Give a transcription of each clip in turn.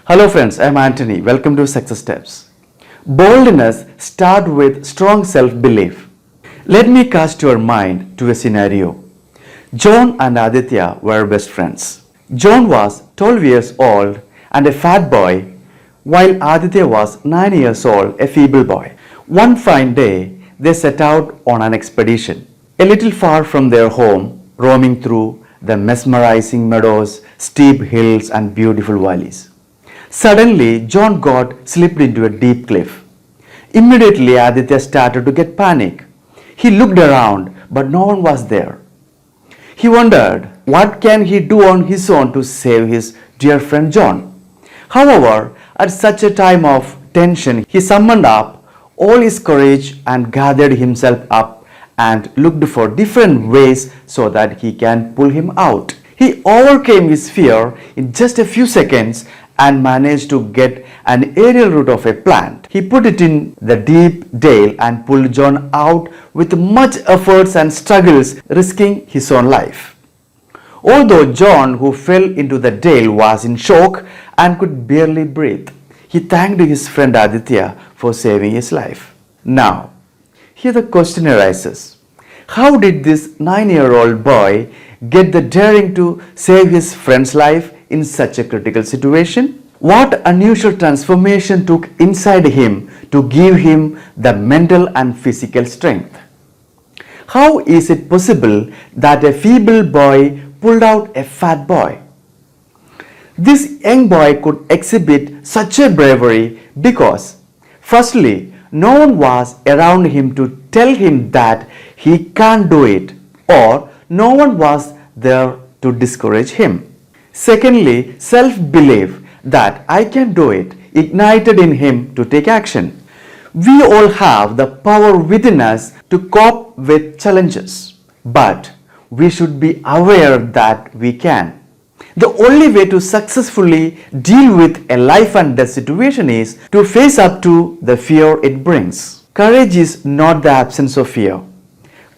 Hello friends, I am Antony. Welcome to Success Steps. Boldness starts with strong self-belief. Let me cast your mind to a scenario. John and Aditya were best friends. John was 12 years old and a fat boy, while Aditya was 9 years old, a feeble boy. One fine day, they set out on an expedition. A little far from their home, roaming through the mesmerizing meadows, steep hills and beautiful valleys. Suddenly, John got slipped into a deep cliff. Immediately, Aditya started to get panic. He looked around, but no one was there. He wondered, what can he do on his own to save his dear friend John? However, at such a time of tension, he summoned up all his courage and gathered himself up and looked for different ways so that he can pull him out. He overcame his fear in just a few seconds and managed to get an aerial root of a plant. He put it in the deep dale and pulled John out with much efforts and struggles, risking his own life. Although John, who fell into the dale, was in shock and could barely breathe, he thanked his friend Aditya for saving his life. Now, here the question arises. How did this 9-year-old boy get the daring to save his friend's life in such a critical situation? What unusual transformation took inside him to give him the mental and physical strength? How is it possible that a feeble boy pulled out a fat boy? This young boy could exhibit such a bravery because, firstly, no one was around him to tell him that he can't do it, or no one was there to discourage him. Secondly, self-belief that I can do it ignited in him to take action. We all have the power within us to cope with challenges, but we should be aware that we can. The only way to successfully deal with a life and death situation is to face up to the fear it brings. Courage is not the absence of fear.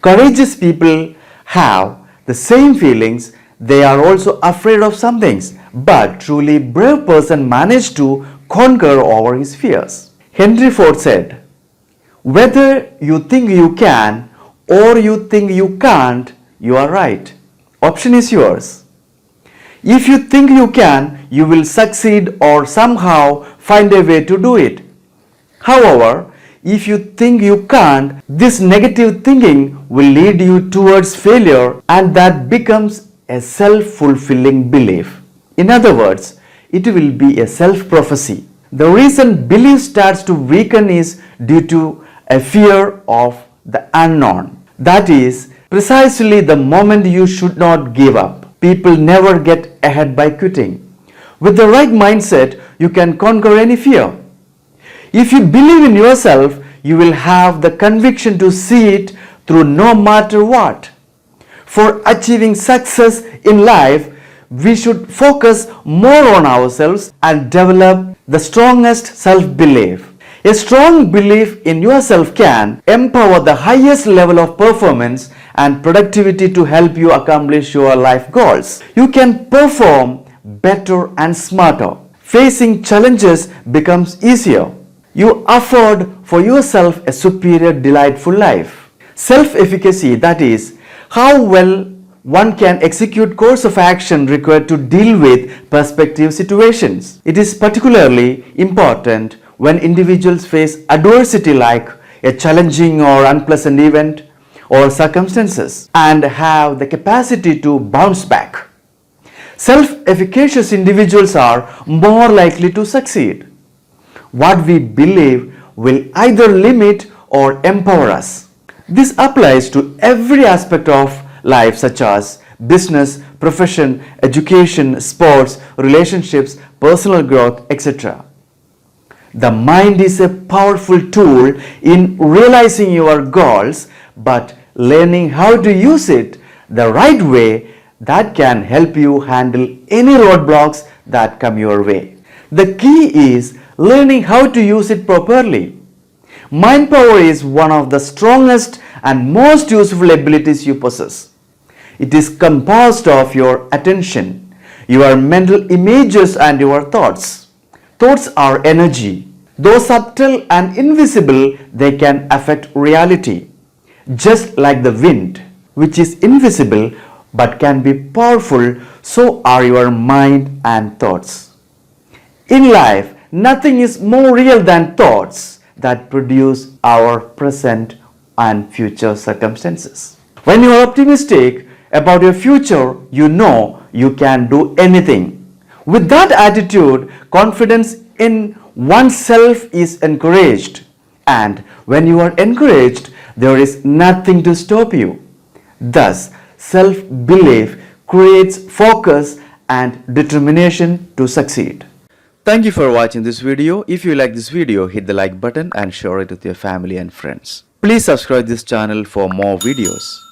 Courageous people have the same feelings. They are also afraid of some things, but truly brave person managed to conquer over his fears. Henry Ford said, "Whether you think you can or you think you can't, you are right. Option is yours. If you think you can, you will succeed or somehow find a way to do it. However, if you think you can't, this negative thinking will lead you towards failure, and that becomes a self-fulfilling belief. In other words, it will be a self-prophecy. The reason belief starts to weaken is due to a fear of the unknown. That is precisely the moment you should not give up. People never get ahead by quitting. With the right mindset, you can conquer any fear. If you believe in yourself, you will have the conviction to see it through no matter what. For achieving success in life, we should focus more on ourselves and develop the strongest self-belief. A strong belief in yourself can empower the highest level of performance and productivity to help you accomplish your life goals. You can perform better and smarter. Facing challenges becomes easier. You afford for yourself a superior, delightful life. Self-efficacy, that is, how well one can execute course of action required to deal with prospective situations. It is particularly important when individuals face adversity like a challenging or unpleasant event or circumstances and have the capacity to bounce back. Self-efficacious individuals are more likely to succeed. What we believe will either limit or empower us. This applies to every aspect of life such as business, profession, education, sports, relationships, personal growth, etc. The mind is a powerful tool in realizing your goals, but learning how to use it the right way, that can help you handle any roadblocks that come your way. The key is learning how to use it properly. Mind power is one of the strongest and most useful abilities you possess. It is composed of your attention, your mental images and your thoughts. Thoughts are energy. Though subtle and invisible, they can affect reality. Just like the wind, which is invisible but can be powerful, so are your mind and thoughts. In life, nothing is more real than thoughts that produce our present and future circumstances. When you are optimistic about your future, you know you can do anything. With that attitude, confidence in oneself is encouraged. And when you are encouraged, there is nothing to stop you. Thus, self-belief creates focus and determination to succeed. Thank you for watching this video. If you like this video, hit the like button and share it with your family and friends. Please subscribe this channel for more videos.